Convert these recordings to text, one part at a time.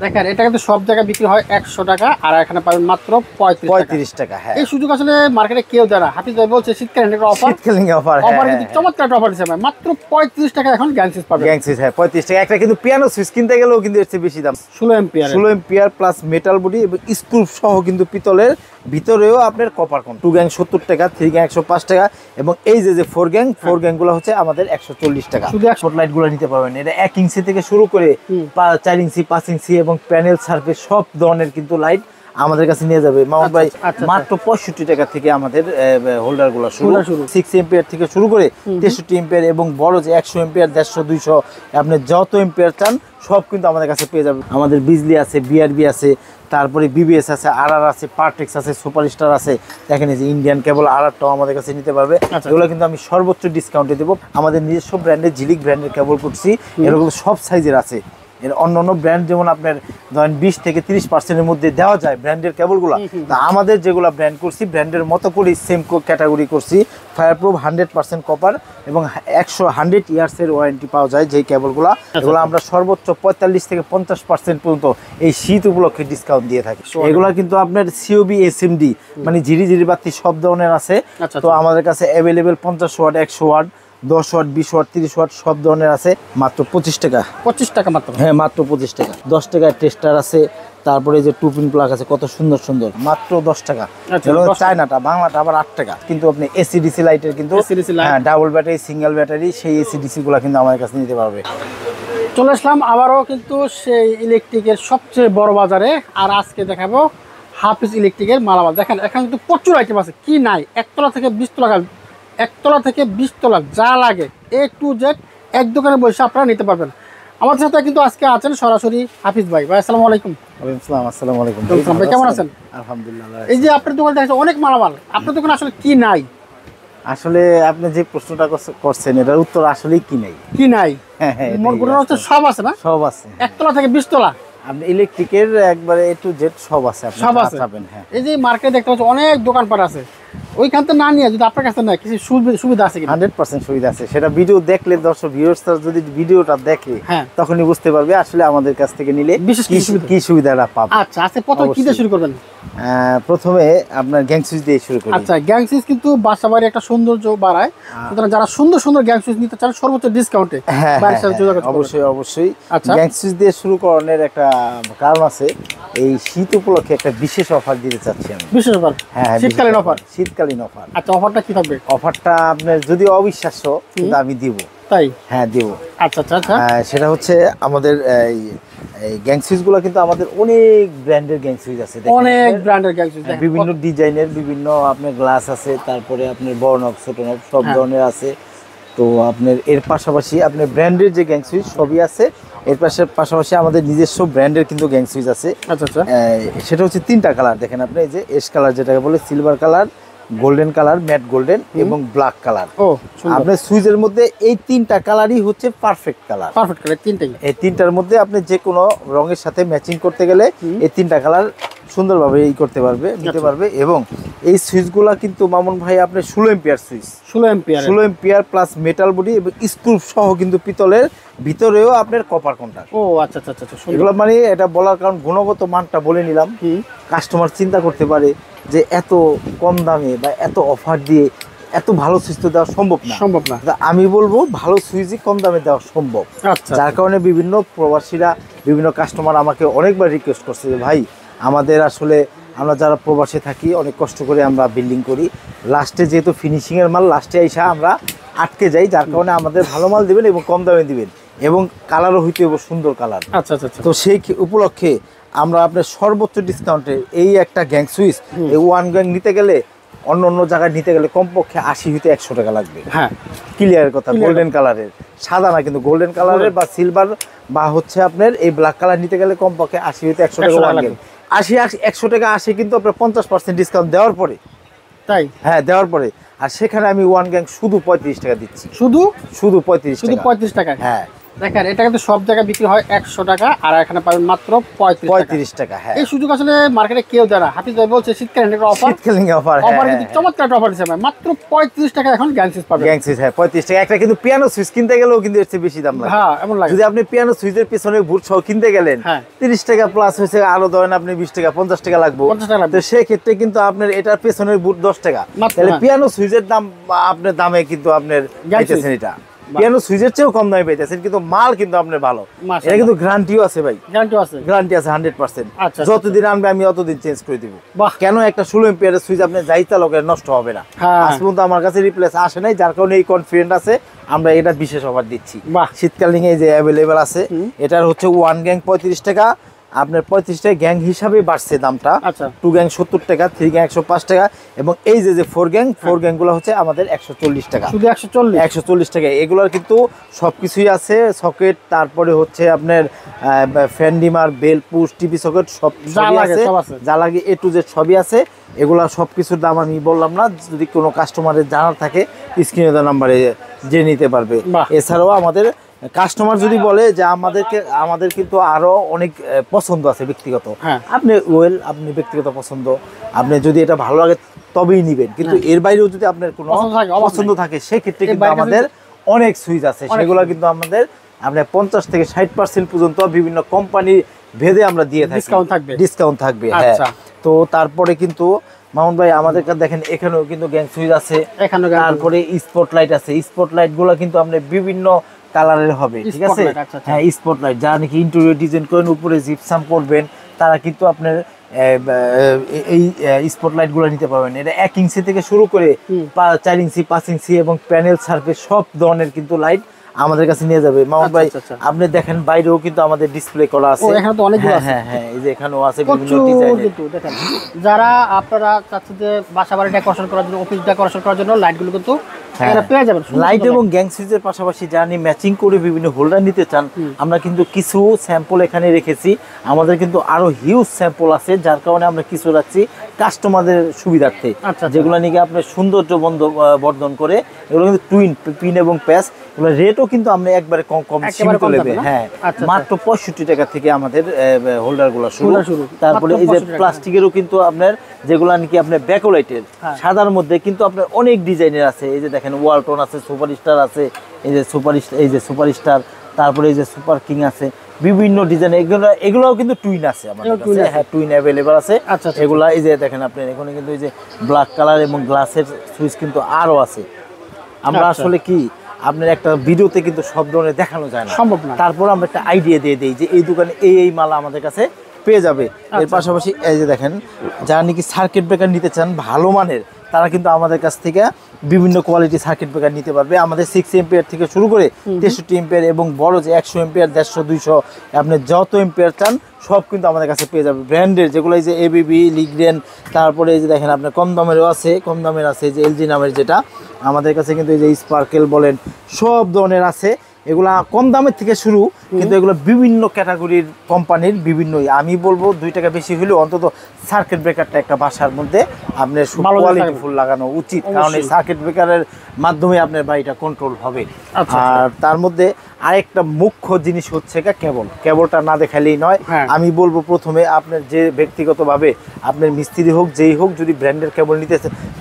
দেখেন এটা কিন্তু সব জায়গায় বিক্রি হয় 100 টাকা, আর এখানে পাবেন মাত্র 35 টাকা। হ্যাঁ, এই সুযোগ আসলে মার্কেটে কেউ দেয় না। হাফিজ ভাই বলছে শীতকালীন একটা অফার, শীতকালীন অফার কিন্তু চমৎকার একটা অফার দিচ্ছে ভাই, মাত্র 35 টাকা এখন গ্যাং সুইচ পাবেন। গ্যাং সুইচ 35 টাকা একটা, কিন্তু পিয়ানো সুইচ কিনতে গেলেও কিন্তু এর চেয়ে বেশি দাম। 16 এম্পিয়ার প্লাস মেটাল বডি এবং স্ক্রু সহ কিন্তু পিতলের, ভিতরেও আপনার কপার কোন। 2 গ্যাং 70 টাকা, 3 গ্যাং 105 টাকা, এবং এই যে 4 গ্যাং গুলো হচ্ছে আমাদের 140 টাকা। শুধু স্পটলাইট গুলো নিতে পারবেন, এটা 1 ইঞ্চি থেকে শুরু করে 4 ইঞ্চি, 5 ইঞ্চি এবং প্যানেল সারফেস সব ধরনের কিন্তু লাইট আমাদের কাছে নিয়ে যাবে মামুন ভাই। মাত্র 65 টাকা থেকে আমাদের হোল্ডার গুলো শুরু। 6 এম্পিয়ার থেকে শুরু করে 63 এম্পিয়ার এবং বড় যে 100 এম্পিয়ার, 150, 200 আপনি যত এম্পিয়ার চান সব কিন্তু আমাদের কাছে পেয়ে যাবেন। আমাদের বিজলি আছে, বিআরবি আছে, তারপরে বিবিএস আছে, আরআর আছে, পার্টেক্স আছে, সুপারস্টার আছে। দেখেন এই যে ইন্ডিয়ান কেবল আরআরটাও আমাদের কাছে নিতে পারবে। এগুলো কিন্তু আমি সর্বোচ্চ ডিসকাউন্টে দেবো। আমাদের নিজস্ব ব্র্যান্ডের ঝিলিক ব্র্যান্ডের কেবল করছি, এরকম সব সাইজের আছে। এর অন্য ব্র্যান্ড যেমন আপনার ধরেন 20 থেকে 30% মধ্যে দেওয়া যায় ব্র্যান্ডের কেবলগুলো, তা আমাদের যেগুলো ব্র্যান্ড করছি ব্র্যান্ডের মতো করে সেম ক্যাটাগরি করছি। ফায়ারপ্রুফ 100% কপার এবং 100 ইয়ার্সের ওয়ারেন্টি পাওয়া যায় যেই কেবলগুলো। এগুলো আমরা সর্বোচ্চ 45 থেকে 50% পর্যন্ত এই শীত উপলক্ষে ডিসকাউন্ট দিয়ে থাকি। এগুলো কিন্তু আপনার সিওবি এসএমডি মানে ঝিরি বাতি সব ধরনের আছে। তো আমাদের কাছে available 50 watt, 100 watt, 10 watt, 20 watt, 30 watt সব ধরনের আছে। মাত্র 25 টাকা। 25 টাকা মাত্র? হ্যাঁ, মাত্র 25 টাকা। 10 টাকায় টেস্টার আছে, তারপরে যে 2 পিন প্লাগ আছে কত সুন্দর সুন্দর, মাত্র 10 টাকা। চায়নাটা, বাংলাটা আবার 8 টাকা। কিন্তু আপনি এসিডিসি লাইটের কিন্তু ডাবল ব্যাটারি, সিঙ্গেল ব্যাটারি, সেই এসিডিসি গুলা কিন্তু আমাদের কাছে নিতে পারবে। চলে আসলাম আবারও কিন্তু সেই ইলেকট্রিকের সবচেয়ে বড় বাজারে, আর আজকে দেখাবো হাফিজ ইলেকট্রিকের মালামাল। দেখেন এখানে কিন্তু প্রচুর আইটেম আছে, কি নাই, একতলা থেকে 20 তলা যা লাগে A to Z এক দোকানে বসে আপনারা নিতে পারবেন। আমার সাথে কিন্তু আজকে আছেন সরাসরি হাফিজ ভাই। ভাই আসসালামু আলাইকুম। আসসালামু আলাইকুম ভাই, কেমন আছেন? আলহামদুলিল্লাহ। এই যে আপনার দোকানে দেখেন অনেক মালামাল, আপনার দোকানে আসলে কি নাই? আসলে আপনি যে প্রশ্নটা করছেন এটার উত্তর আসলেই কি নাই। কি নাই? মোট কথা হচ্ছে সব আছে না? সব আছে, একতলা থেকে 20 তলা আপনি ইলেকট্রিকের একবারে A to Z সব আছে, আপনি সব আছে। হ্যাঁ, এই যে মার্কেটে দেখতে পাচ্ছেন অনেক দোকানপাট আছে, ওইখান থেকে না নিয়ে যদি আপনার কাছে নেয় কিছু সুবিধা আছে? 100% সুবিধা আছে। সেটা ভিডিও দেখলে দর্শক ভিউয়ার্সরা যদি ভিডিওটা দেখে তখনই বুঝতে পারবে আসলে আমাদের কাছ থেকে নিলে কি সুবিধাটা পাবে। আচ্ছা, প্রথমে কি দিয়ে শুরু করবেন? প্রথমে আপনার গ্যাং সুইচ দিয়ে শুরু করি। আচ্ছা, গ্যাং সুইচ কিন্তু বাসা বাড়ি একটা সৌন্দর্য বাড়ায়, সুতরাং যারা সুন্দর সুন্দর গ্যাং সুইচ নিতে চান সর্বোচ্চ ডিসকাউন্টে অবশ্যই গ্যাং সুইচ দিয়ে শুরু করার একটা কারণ আছে। এই শীত উপলক্ষে একটা বিশেষ অফার দিতে চাচ্ছি আমি। বিশেষ অফার? হ্যাঁ, শীতকালীন অফার। শীতকালীন অফার। আচ্ছা, অফারটা কি থাকবে? অফারটা আপনার যদি অবিশ্বাস্য কিন্তু আমি দিব। তাই? হ্যাঁ, দিব। আচ্ছা আচ্ছা আচ্ছা। সেটা হচ্ছে আমাদের এই গ্যাং সুইচ গুলো কিন্তু আমাদের অনেক ব্র্যান্ডের গ্যাং সুইচ আছে, অনেক ব্র্যান্ডের গ্যাং সুইচ, বিভিন্ন ডিজাইনের, বিভিন্ন আপনার গ্লাস আছে, তারপরে আপনার বড় নব, ছোট নব সব ধরনের আছে। তো আপনার এর পাশাপাশি আপনার ব্র্যান্ডের যে গ্যাং সুইচ সবই আছে। এর পাশাপাশি আমাদের নিজস্ব ব্র্যান্ডের কিন্তু গ্যাং সুইচ আছে। আচ্ছা আচ্ছা। সেটা হচ্ছে 3টা কালার। দেখেন আপনি এই যে এস কালার যেটাকে বলে, silver colour, golden colour, mat golden এবং ব্ল্যাক কালার। আপনার সুইচের মধ্যে এই 3টা কালারই হচ্ছে পারফেক্ট কালার। পারফেক্ট কালার তিনটাই। এই 3টার মধ্যে আপনি যে কোনো রঙের সাথে ম্যাচিং করতে গেলে এই 3টা কালার সুন্দরভাবে করতে পারবে, নিতে পারবে। এবং এই সুইচগুলা কিন্তু মামুন ভাই আপনার 16 ampere switch, 16 ampere plus metal body এবং স্ক্রু সহ কিন্তু পিতলের, ভিতরেও আপনার কপার কন্টাক্ট। আচ্ছা আচ্ছা আচ্ছা। এগুলো মানে এটা বলার কারণ গুণগত মানটা বলে নিলাম। কাস্টমার চিন্তা করতে পারে যে এত কম দামে বা এত অফার দিয়ে এত ভালো সুইচ তো দেওয়া সম্ভব না। আমি বলবো ভালো সুইচই কম দামে দেওয়া সম্ভব। যার কারণে বিভিন্ন প্রবাসীরা, বিভিন্ন কাস্টমার আমাকে অনেকবার রিকোয়েস্ট করছে যে ভাই আমাদের আসলে আমরা যারা প্রবাসে থাকি অনেক কষ্ট করে আমরা বিল্ডিং করি, লাস্টে যেহেতু ফিনিশিংয়ের মাল লাস্টে এসে আমরা আটকে যাই, যার কারণে আমাদের ভালো মাল দিবেন এবং কম দামে দিবেন এবং কালারও হইতে হবে সুন্দর কালার। আচ্ছা আচ্ছা। তো সেই উপলক্ষে আমরা আপনার সর্বোচ্চ ডিসকাউন্টে এই একটা গ্যাং সুইচ, এই 1 গ্যাং নিতে গেলে অন্য জায়গায় নিতে গেলে কমপক্ষে 80 হইতে 100 টাকা লাগবে। হ্যাঁ, ক্লিয়ারের কথা। গোল্ডেন কালারের, সাদা না কিন্তু গোল্ডেন কালারের বা সিলভার বা হচ্ছে আপনার এই ব্ল্যাক কালার নিতে গেলে কমপক্ষে 80 হইতে 100 টাকা লাগবে। 100 টাকা আসে কিন্তু আপনার 50% ডিসকাউন্ট দেওয়ার পরে। তাই? হ্যাঁ, দেওয়ার পরে। আর সেখানে আমি 1 গ্যাং শুধু 35 টাকা দিচ্ছি। শুধু 35 টাকা। হ্যাঁ, দেখেন এটা কিন্তু সব জায়গায় বিক্রি হয় 100 টাকা, আর এখানে পাবেন মাত্র 35 টাকা। হ্যাঁ, এই সুযোগ আসলে মার্কেটে কেউ দেয় না। হাফিজ ভাই বলছে শীতকালীন একটা অফার, শীতকালীন অফার কিন্তু চমৎকার অফার দিচ্ছে ভাই, মাত্র 35 টাকা এখন গ্যাং সুইচ পাবেন। গ্যাং সুইচ, হ্যাঁ 35 টাকা। একটা কিন্তু পিয়ানো সুইচ কিনতে গেলেও কিন্তু এর চেয়ে বেশি দাম লাগে। হ্যাঁ, এমন লাগে। যদি আপনি পিয়ানো সুইচের পিছনে বুট সহ কিনতে গেলেন 30 টাকা প্লাস হয়েছে, আরো ধরেন আপনি 20 টাকা 50 টাকা লাগবে। তো সেই ক্ষেত্রে কিন্তু আপনার এটার পেছনের বুট 10 টাকা, তাহলে পিয়ানো সুইচের দাম আপনার দামে কিন্তু আপনার পাইতেছেন, এটা পিয়ানো সুইচের চেয়েও কম দামে পাইতেছেন, কিন্তু মাল কিন্তু আপনার ভালো। এটা কিন্তু গ্যারান্টিও আছে ভাই, গ্যারান্টি আছে 100%। যতদিন আনবে আমি অতদিন চেঞ্জ করে দিব। কেন একটা 16 এম্পিয়ারের সুইচ আপনি যাই চালকের নষ্ট হবে না। আজ পর্যন্ত আমার কাছে রিপ্লেস আসে নাই, যার কারণে এই কনফিডেন্ট আছে আমরা এটা বিশেষ অফার দিচ্ছি। শীতকালীন এই যে অ্যাভেলেবেল আছে, এটার হচ্ছে 1 গ্যাং 35 টাকা, আপনার 35 টাকা গ্যাং হিসাবে বাড়ছে দামটা। 2 গ্যাং 70 টাকা, 3 গ্যাং 105 টাকা, এবং এই যে 4 গ্যাং গুলো হচ্ছে আমাদের 140 টাকা, শুধু 140 টাকা। এগুলোর কিন্তু সবকিছুই আছে, সকেট, তারপরে হচ্ছে আপনার fan dimmer, bell push, TV socket সবই আছে, যা লাগে A to Z সবই আছে। এগুলা সবকিছুর দাম আমি বললাম না, যদি কোনো কাস্টমারের জানার থাকে স্ক্রিনে দেওয়া নাম্বারে জেনে নিতে পারবে। এছাড়াও আমাদের কাস্টমার যদি বলে যে আমাদের কিন্তু আরো অনেক পছন্দ আছে ব্যক্তিগত, আপনি ব্যক্তিগত পছন্দ, আপনি যদি এটা ভালো লাগে তবেই নিবেন, কিন্তু এর বাইরেও যদি আপনার কোনো পছন্দ থাকে সেক্ষেত্রে কিন্তু আমাদের অনেক সুইচ আছে, সেগুলো কিন্তু আমাদের আপনার 50 থেকে 60% পর্যন্ত বিভিন্ন কোম্পানি ভেদে আমরা দিয়ে থাকি, ডিসকাউন্ট থাকবে। হ্যাঁ, তো তারপরে কিন্তু মামুন ভাই আমাদের কাছে দেখেন এখানেও কিন্তু গ্যাং সুইচ আছে, তারপরে স্পটলাইট আছে। স্পটলাইট গুলো কিন্তু আমরা বিভিন্ন কালারের হবে, ঠিক আছে। হ্যাঁ, স্পটলাইট যারা নাকি ইন্টেরিয়র ডিজাইন করেন, উপরে জিপসাম করবেন, তারা কিন্তু আপনার এই স্পটলাইট গুলো নিতে পারবেন। এটা 1 ইঞ্চি থেকে শুরু করে 4 ইঞ্চি 5 ইঞ্চি এবং প্যানেল সারফেস সব ধরনের কিন্তু লাইট আমাদের কাছে নিয়ে যাবে। মামুন ভাই আপনি দেখেন বাইরেও কিন্তু আমাদের ডিসপ্লে করা আছে, এখানে তো অনেকগুলো আছে। হ্যাঁ, এই যে এখানেও আছে বিভিন্ন ডিজাইনের। দেখেন যারা আপনারা চাচ্ছেন যে বাসা বাড়ি ডেকোরেশন করার জন্য, অফিস ডেকোরেশন করার জন্য লাইটগুলো কিন্তু পেয়ে যাবেন। লাইট এবং গ্যাং সুইচের পাশাপাশি জানি ম্যাচিং করে বিভিন্ন হোল্ডার নিতে চান, আমরা কিন্তু কিছু স্যাম্পল এখানে রেখেছি। আমাদের কিন্তু আরো হিউজ স্যাম্পল আছে, যার কারণে আমরা কিছু রাখছি কাস্টমারদের সুবিধার্থে, যেগুলো নাকি আপনার সৌন্দর্য বর্ধন করে। এগুলো কিন্তু টুইন পিন এবং প্যাচ, এগুলো রেটও কিন্তু আমরা একবারে কম সীমিত লেভেল। হ্যাঁ, মাত্র 65 টাকা থেকে আমাদের হোল্ডার গুলো শুরু। তারপরে এই যে প্লাস্টিকেরও কিন্তু আপনার যেগুলো নাকি আপনার ব্যাকলাইটের সাদার মধ্যে কিন্তু আপনার অনেক ডিজাইনের আছে। এই যে দেখেন ওয়ালটন আছে, সুপারস্টার আছে, এই যে সুপারস্টার, তারপরে এই যে সুপার কিং আছে, বিভিন্ন ডিজাইন। এগুলোও কিন্তু টুইন আছে আমাদের কাছে। হ্যাঁ, টুইন অ্যাভেলেবল আছে। এগুলা এই যে দেখেন আপনি এখানে কিন্তু এই যে ব্ল্যাক কালার এবং গ্লাসের সুইচ কিন্তু আরো আছে। আমরা আসলে কি আপনার একটা ভিডিওতে কিন্তু সব ধরনের দেখানো যায় না, সম্ভব না। তারপর আমরা একটা আইডিয়া দিয়ে দিই যে এই দোকানে এই মালা আমাদের কাছে পেয়ে যাবে। এর পাশাপাশি এই যে দেখেন যারা নাকি সার্কিট ব্রেকার নিতে চান ভালো মানের, তারা কিন্তু আমাদের কাছ থেকে বিভিন্ন কোয়ালিটি সার্কিট ব্রেকার নিতে পারবে। আমাদের 6 এম্পিয়ার থেকে শুরু করে 63 এম্পিয়ার এবং বড় যে 100 এম্পিয়ার, 150, 200, আপনি যত এম্পিয়ার চান সব কিন্তু আমাদের কাছে পেয়ে যাবে। ব্র্যান্ডের যেগুলো এই যে এবিবি, লিগ্রেন, তারপরে এই যে দেখেন আপনার কম দামেরও আছে, কম দামের আছে এই যে এলজি নামের যেটা, আমাদের কাছে কিন্তু এই যে স্পার্কেল বলেন সব ধরনের আছে। এগুলা কম দামের থেকে শুরু, কিন্তু এগুলো বিভিন্ন ক্যাটাগরির কোম্পানির বিভিন্ন। আমি বলবো 2 টাকা বেশি হলেও অন্তত সার্কিট ব্রেকারটা একটা বাসার মধ্যে আপনার কোয়ালিটি ফুল লাগানো উচিত, কারণ এই সার্কিট ব্রেকারের মাধ্যমে আপনার বাড়িটা কন্ট্রোল হবে। আর তার মধ্যে আরেকটা মুখ্য জিনিস হচ্ছে কেবলটা না দেখালেই নয়। আমি বলবো প্রথমে আপনার যে ব্যক্তিগতভাবে আপনার মিস্ত্রি হোক যেই হোক, যদি ব্র্যান্ডের কেবল নিতে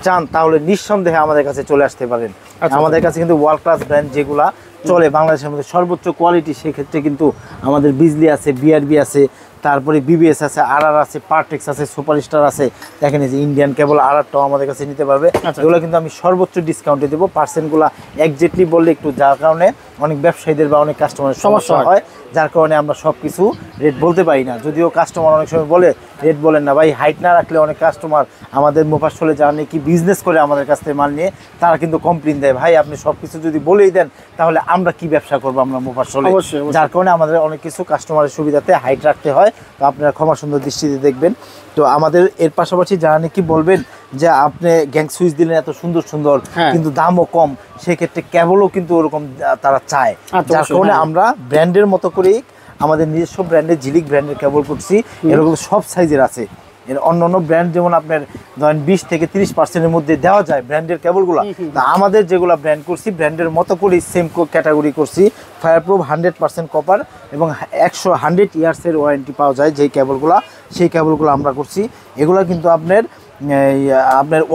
চান তাহলে নিঃসন্দেহে আমাদের কাছে চলে আসতে পারেন। আমাদের কাছে কিন্তু ওয়ার্ল্ড ক্লাস ব্র্যান্ড যেগুলা চলে বাংলাদেশের মধ্যে সর্বোচ্চ কোয়ালিটি, সেক্ষেত্রে কিন্তু আমাদের বিজলি আছে, বিআরবি আছে, তারপরে বিবিএস আছে, আরআর আছে, পার্টেক্স আছে, সুপারস্টার আছে। দেখেন এই যে ইন্ডিয়ান কেবল আরআরটাও আমাদের কাছে নিতে পারবে। এগুলো কিন্তু আমি সর্বোচ্চ ডিসকাউন্টে দেবো। পার্সেন্টগুলো একজ্যাক্টলি বললে একটু, যার কারণে অনেক ব্যবসায়ীদের বা অনেক কাস্টমারের সমস্যা হয়, যার কারণে আমরা সব কিছু রেট বলতে পারি না। যদিও কাস্টমার অনেক সময় বলে রেট বলেন না ভাই, হাইট না রাখলে অনেক কাস্টমার আমাদের মোফাসলে যারা নাকি বিজনেস করে আমাদের কাছ থেকে মাল নিয়ে, তারা কিন্তু কমপ্লেন দেয়, ভাই আপনি সব কিছু যদি বলেই দেন তাহলে আমরা কি ব্যবসা করবো আমরা মোফাসলে। যার কারণে আমাদের অনেক কিছু কাস্টমারের সুবিধাতে হাইট রাখতে হয়। তো আপনারা ক্ষমা সুন্দর দৃষ্টিতে দেখবেন। তো আমাদের এর পাশাপাশি যারা নাকি বলবেন যে আপনি গ্যাং সুইচ দিলেন এত সুন্দর সুন্দর কিন্তু দামও কম, সেক্ষেত্রে কেবলও কিন্তু ওরকম তারা চায়। যার কারণে আমরা ব্র্যান্ডের মতো করেই আমাদের নিজস্ব ব্র্যান্ডের ঝিলিক ব্র্যান্ডের কেবল করছি। এরকম সব সাইজের আছে। এর অন্য ব্র্যান্ড যেমন আপনার ধরেন 20 থেকে 30% মধ্যে দেওয়া যায় ব্র্যান্ডের কেবলগুলো, তা আমাদের যেগুলো ব্র্যান্ড করছি ব্র্যান্ডের মতো করে সেম ক্যাটাগরি করছি। ফায়ারপ্রুফ 100% কপার এবং 100 ইয়ার্সের ওয়ারেন্টি পাওয়া যায় যেই কেবলগুলো, সেই কেবলগুলো আমরা করছি। এগুলো কিন্তু আপনার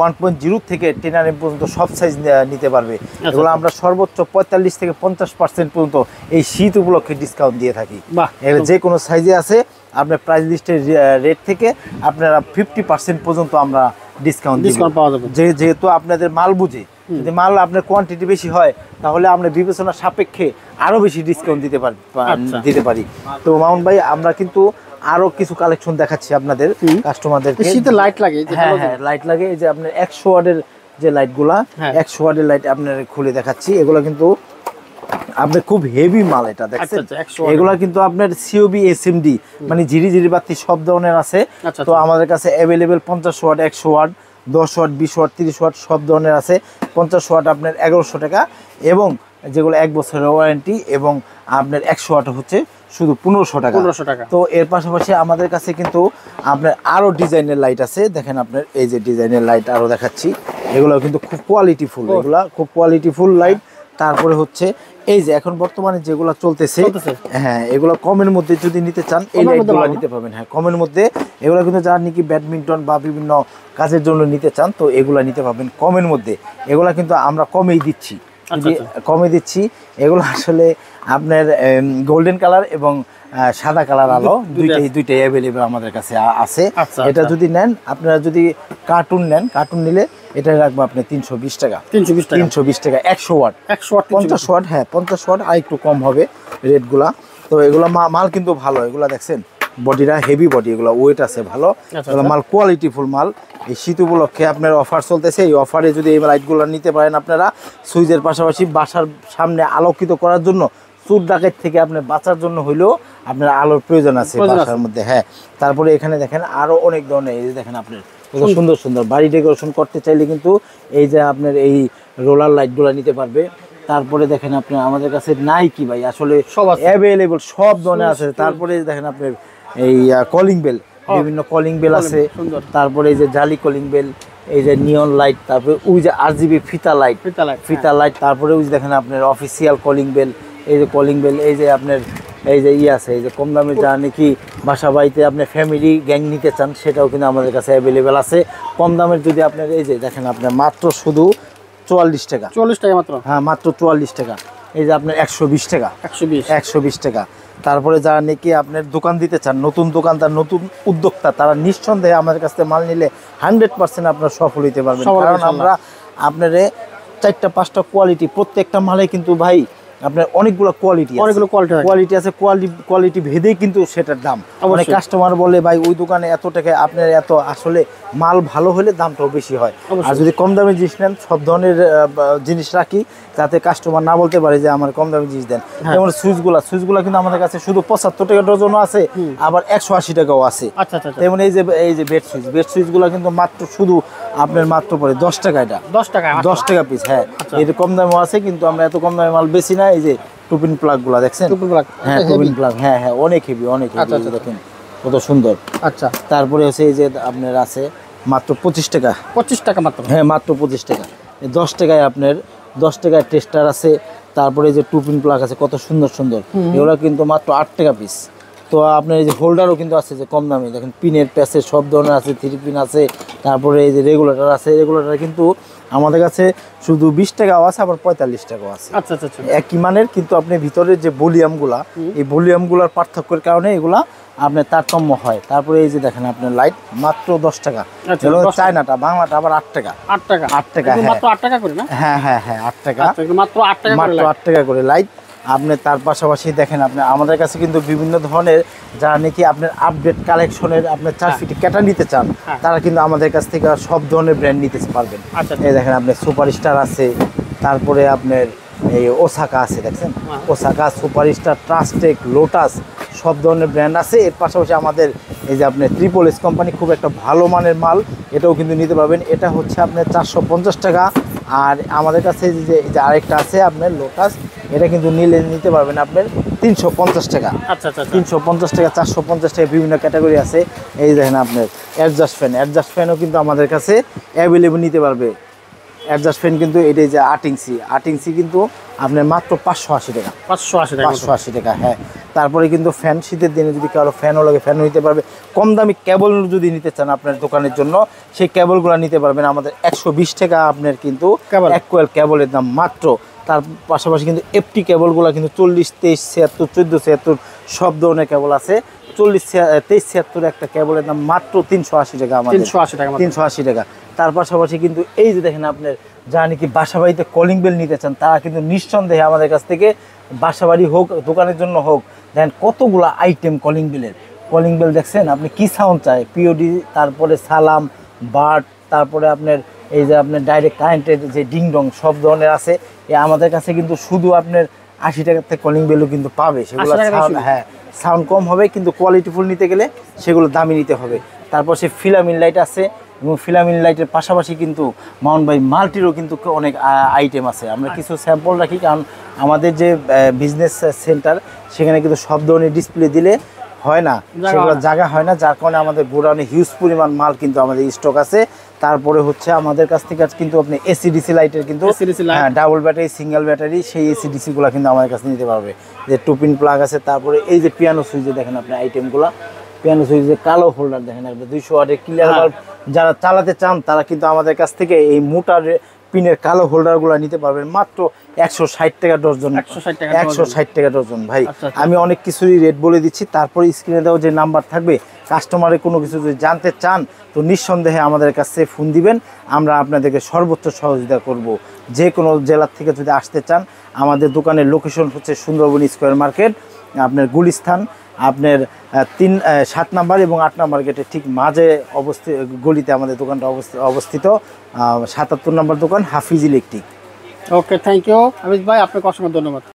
1.0 থেকে 10 পর্যন্ত সব সাইজ নিতে পারবে। এগুলো আমরা সর্বোচ্চ 45 থেকে 50% পর্যন্ত এই শীত উপলক্ষে ডিসকাউন্ট দিয়ে থাকি। যে কোনো সাইজে আছে, আপনার প্রাইস লিস্টের রেট থেকে আপনারা 50% পর্যন্ত আমরা ডিসকাউন্ট পাওয়া যাবে। যেহেতু আপনাদের মাল বুঝে, যদি মাল আপনার কোয়ান্টিটি বেশি হয় তাহলে আমরা বিবেচনা সাপেক্ষে আরো বেশি ডিসকাউন্ট দিতে পারি। তো মামুন ভাই, আমরা কিন্তু আরো কিছু কালেকশন দেখাচ্ছি আপনাদের কাস্টমারদেরকে। শীতে লাইট লাগে, হ্যাঁ লাইট লাগে। এই যে আপনার 100 ওয়াটের যে লাইটগুলা, 100 ওয়াটের লাইট আপনার খুলে দেখাচ্ছি। এগুলো কিন্তু আপনার খুব হেভি মাল, এটা দেখছেন। এগুলা কিন্তু আপনার সিওবি এসএমডি মানে ঝিরি বাতি সব ধরনের আছে। তো আমাদের কাছে available 50 watt, 100 watt, 10 watt, 20 watt, 30 watt সব ধরনের আছে। 50 ওয়াট আপনার 1100 টাকা, এবং যেগুলো 1 বছরের ওয়ারেন্টি, এবং আপনার 100 ওয়াট হচ্ছে শুধু 1500 টাকা। তো এর পাশাপাশি আমাদের কাছে কিন্তু আপনার আরো ডিজাইনের লাইট আছে। দেখেন আপনার এই যে ডিজাইনের লাইট আরো দেখাচ্ছি। এগুলো কিন্তু খুব কোয়ালিটিফুল, এগুলা খুব কোয়ালিটিফুল লাইট। তারপরে হচ্ছে এই যে এখন বর্তমানে যেগুলো চলতেছে, হ্যাঁ এগুলো কমের মধ্যে যদি নিতে চান এই লাইটগুলো নিতে পাবেন। হ্যাঁ কমের মধ্যে এগুলো কিন্তু যারা নাকি ব্যাডমিন্টন বা বিভিন্ন কাজের জন্য নিতে চান, তো এগুলো নিতে পাবেন কমের মধ্যে। এগুলো কিন্তু আমরা কমেই দিচ্ছি, কমে দিচ্ছি। এগুলো আসলে আপনার গোল্ডেন কালার এবং সাদা কালার আলো দুইটাই অ্যাভেলেবেল আমাদের কাছে আছে। এটা যদি নেন, আপনারা যদি কার্টুন নেন, কার্টুন নিলে এটা রাখবো আপনি 320 টাকা। 320 টাকা 100 ওয়াট, 50 ওয়াট। হ্যাঁ 50 ওয়াট আর একটু কম হবে রেটগুলা। তো এগুলো মাল কিন্তু ভালো, এগুলা দেখছেন বডিটা হেভি বডি, এগুলো ওয়েট আছে ভালো, মাল কোয়ালিটিফুল মাল। এই শীত উপলক্ষে আপনার অফার চলতেছে, এই অফারে যদি এই লাইটগুলো নিতে পারেন আপনারা, সুইচের পাশাপাশি বাসার সামনে আলোকিত করার জন্য, চোর ডাকাত থেকে আপনার বাঁচার জন্য হইলেও আপনার আলোর প্রয়োজন আছে বাসার মধ্যে। হ্যাঁ তারপরে এখানে দেখেন আরো অনেক ধরনের, এই যে দেখেন আপনার কত সুন্দর সুন্দর বাড়ি ডেকোরেশন করতে চাইলে কিন্তু এই যে আপনার এই রোলার লাইটগুলো নিতে পারবে। তারপরে দেখেন আপনার আমাদের কাছে নাই কি ভাই, আসলে সব অ্যাভেলেবল সব ধরনের আছে। তারপরে দেখেন আপনার এই কলিং বেল, বিভিন্ন কলিং বেল আছে। তারপরে এই যে জালি কলিং বেল, এই যে নিয়ন লাইট, তারপরে ওই যে আরজিবি ফিতা লাইট, তারপরে ওই যে দেখেন আপনার অফিসিয়াল কলিং বেল, এই যে কলিং বেল, এই যে আপনার এই যে আছে, এই যে কম দামে যা নাকি বাসা বাড়িতে আপনি ফ্যামিলি গ্যাং নিতে চান, সেটাও কিন্তু আমাদের কাছে অ্যাভেলেবেল আছে কম দামের। যদি আপনার এই যে দেখেন আপনার মাত্র শুধু 44 টাকা, 44 টাকা মাত্র। হ্যাঁ মাত্র 44 টাকা। এই যে আপনার 120 টাকা, 120 টাকা। তারপরে যারা নাকি আপনার দোকান দিতে চান, নতুন দোকানদার, নতুন উদ্যোক্তা, তারা নিঃসন্দেহে আমাদের কাছ থেকে মাল নিলে 100% আপনার সফল হইতে পারবেন। কারণ আমরা আপনারে 4-5টা কোয়ালিটি, প্রত্যেকটা মালে কিন্তু ভাই আপনার অনেকগুলো কোয়ালিটি আছে, কোয়ালিটি ভেদেই কিন্তু সেটার দাম। অনেক কাস্টমার বলে ভাই ওই দোকানে এত টাকা, আপনার এত, আসলে মাল ভালো হলে দামটাও বেশি হয়। আর যদি কম দামে জিনিস নেন, সব ধরনের জিনিস রাখি যাতে কাস্টমার না বলতে পারে যে আমার কম দামে জিনিস দেন। যেমন সুইচগুলা কিন্তু আমাদের কাছে শুধু 75 টাকা ডজনও আছে, আবার 180 টাকাও আছে। যেমন এই যে বেড সুইচগুলা কিন্তু মাত্র শুধু আপনার মাত্র পড়ে 10 টাকা, এটা 10 টাকা পিস। হ্যাঁ এর কম দামও আছে, কিন্তু আমরা এত কম দামে মাল বেশি না। এই যে টুপিন প্লাগ গুলা দেখছেন, হ্যাঁ টুপিন প্লাগ, হ্যাঁ অনেক হেভি, অনেক হেভি। দেখেন কত সুন্দর। আচ্ছা তারপরে হচ্ছে এই যে আপনার আছে মাত্র 25 টাকা, 25 টাকা মাত্র। হ্যাঁ মাত্র 25 টাকা। 10 টাকায় আপনার 10 টাকায় টেস্টার আছে। তারপরে এই যে টুপিন প্লাগ আছে কত সুন্দর সুন্দর, এগুলো কিন্তু মাত্র 8 টাকা পিস। তো আপনার এই যে হোল্ডারও কিন্তু আছে যে কম দামে, দেখেন পিনের প্যাসের সব ধরনের আছে, 3 পিন আছে। তারপরে এই যে রেগুলেটর আছে, রেগুলেটর কিন্তু আমাদের কাছে শুধু 20 টাকাও আছে, আবার 45 টাকাও আছে। আচ্ছা একই মানের, কিন্তু আপনি ভিতরের যে ভলিউমগুলা, এই ভলিউমগুলার পার্থক্যের কারণে এগুলা আপনার তারতম্য হয়। তারপরে এই যে দেখেন আপনার লাইট মাত্র 10 টাকা, চায়নাটা, বাংলাটা আবার 8 টাকা। 8 টাকা মাত্র 8 টাকা করে না? হ্যাঁ 8 টাকা মাত্র 8 টাকা করে লাইট। আপনি তার পাশাপাশি দেখেন আপনি আমাদের কাছে কিন্তু বিভিন্ন ধরনের, যারা নাকি আপনার আপডেট কালেকশনের আপনার 4 ফিট ক্যাটা নিতে চান, তারা কিন্তু আমাদের কাছ থেকে সব ধরনের ব্র্যান্ড নিতে পারবেন। এই দেখেন আপনার সুপারস্টার আছে, তারপরে আপনার এই ওসাকা আছে, দেখছেন ওসাকা, সুপারস্টার, ট্রাস্টেক, লোটাস, সব ধরনের ব্র্যান্ড আছে। এর পাশাপাশি আমাদের এই যে আপনার ট্রিপল এস কোম্পানি, খুব একটা ভালো মানের মাল, এটাও কিন্তু নিতে পারবেন। এটা হচ্ছে আপনার 450 টাকা। আর আমাদের কাছে যে আরেকটা আছে আপনার লোটাস, এটা কিন্তু নিতে পারবেন আপনার 350 টাকা। 350 টাকা, 450 টাকা, বিভিন্ন ক্যাটাগরি আছে। এই দেখেন আপনার অ্যাডজাস্ট ফ্যানও কিন্তু আমাদের কাছে অ্যাভেলেবল নিতে পারবে। অ্যাডজাস্ট ফ্যান কিন্তু এটাই যে 8 ইঞ্চি কিন্তু আপনার মাত্র 580 টাকা। 580 টাকা, হ্যাঁ। তারপরে কিন্তু ফ্যান, শীতের দিনে যদি কারো ফ্যানও লাগে ফ্যানও নিতে পারবে। কম দামি কেবল যদি নিতে চান আপনার দোকানের জন্য, সেই কেবলগুলো নিতে পারবেন আমাদের 120 টাকা আপনার কিন্তু এক কোয়েল কেবলের দাম মাত্র। তার পাশাপাশি কিন্তু এফটি কেবলগুলো কিন্তু 40, 23, 76, 14, 76 সব ধরনের কেবল আছে। 40, 23, 76 একটা কেবলের দাম মাত্র 380 টাকা আমাদের। 380 টাকা। তার পাশাপাশি কিন্তু এই যে দেখেন আপনার যারা নাকি বাসা বাড়িতে কলিং বেল নিতে চান তারা কিন্তু নিঃসন্দেহে আমাদের কাছ থেকে বাসা বাড়ি হোক দোকানের জন্য হোক, দেখেন কতগুলো আইটেম কলিং বেলের। কলিং বেল দেখছেন আপনি কি সাউন্ড চাই, পিওডি, তারপরে সালাম, বার্ড, তারপরে আপনার এই যে আপনার ডাইরেক্ট কারেন্টের যে ডিং ডং সব ধরনের আছে। আমাদের কাছে কিন্তু শুধু আপনার 80 টাকার থেকে কলিং বেলও কিন্তু পাবে। সেগুলো হ্যাঁ সাউন্ড কম হবে, কিন্তু কোয়ালিটিফুল নিতে গেলে সেগুলো দামি নিতে হবে। তারপর সে ফিলামিন লাইট আছে, এবং ফিলামিন লাইটের পাশাপাশি কিন্তু মাউন্ট বাই মাল্টিরও কিন্তু অনেক আইটেম আছে। আমরা কিছু স্যাম্পল রাখি, কারণ আমাদের যে বিজনেস সেন্টার সেখানে কিন্তু সব ধরনের ডিসপ্লে দিলে হয় না, সেগুলো জায়গা হয় না, যার কারণে আমাদের গোডাউনে হিউজ পরিমাণ মাল কিন্তু আমাদের স্টক আছে। তারপরে হচ্ছে আমাদের কাছ থেকে কিন্তু আপনি এসিডিসি লাইটের কিন্তু ডাবল ব্যাটারি, সিঙ্গেল ব্যাটারি, সেই এসিডিসি গুলো কিন্তু আমাদের কাছে নিতে পারবে। যে টুপিন প্লাগ আছে, তারপরে এই যে পিয়ানো সুইচে দেখেন আপনি আইটেমগুলো, পিয়ানো সুইচে কালো হোল্ডার দেখেন একটা 200 ওয়াটের ক্লিয়ার বাল্ব যারা চালাতে চান তারা কিন্তু আমাদের কাছ থেকে এই মোটার পিনের কালো হোল্ডারগুলো নিতে পারবেন মাত্র 160 টাকা ডজন। 160 টাকা ডজন ভাই। আমি অনেক কিছুরই রেট বলে দিচ্ছি, তারপরে স্ক্রিনে দেওয়া যে নাম্বার থাকবে, কাস্টমারের কোনো কিছু যদি জানতে চান তো নিঃসন্দেহে আমাদের কাছে ফোন দিবেন, আমরা আপনাদেরকে সর্বোচ্চ সহযোগিতা করব। যে কোনো জেলার থেকে যদি আসতে চান, আমাদের দোকানের লোকেশন হচ্ছে সুন্দরবন স্কয়ার মার্কেট, আপনার গুলিস্তান, আপনার 7 নাম্বার এবং 8 নাম্বার গেটের ঠিক মাঝে গলিতে আমাদের দোকানটা অবস্থিত। 77 নাম্বার দোকান, হাফিজ ইলেকট্রিক। ওকে, থ্যাংক ইউ হাফিজ ভাই, আপনাকে অসংখ্য ধন্যবাদ।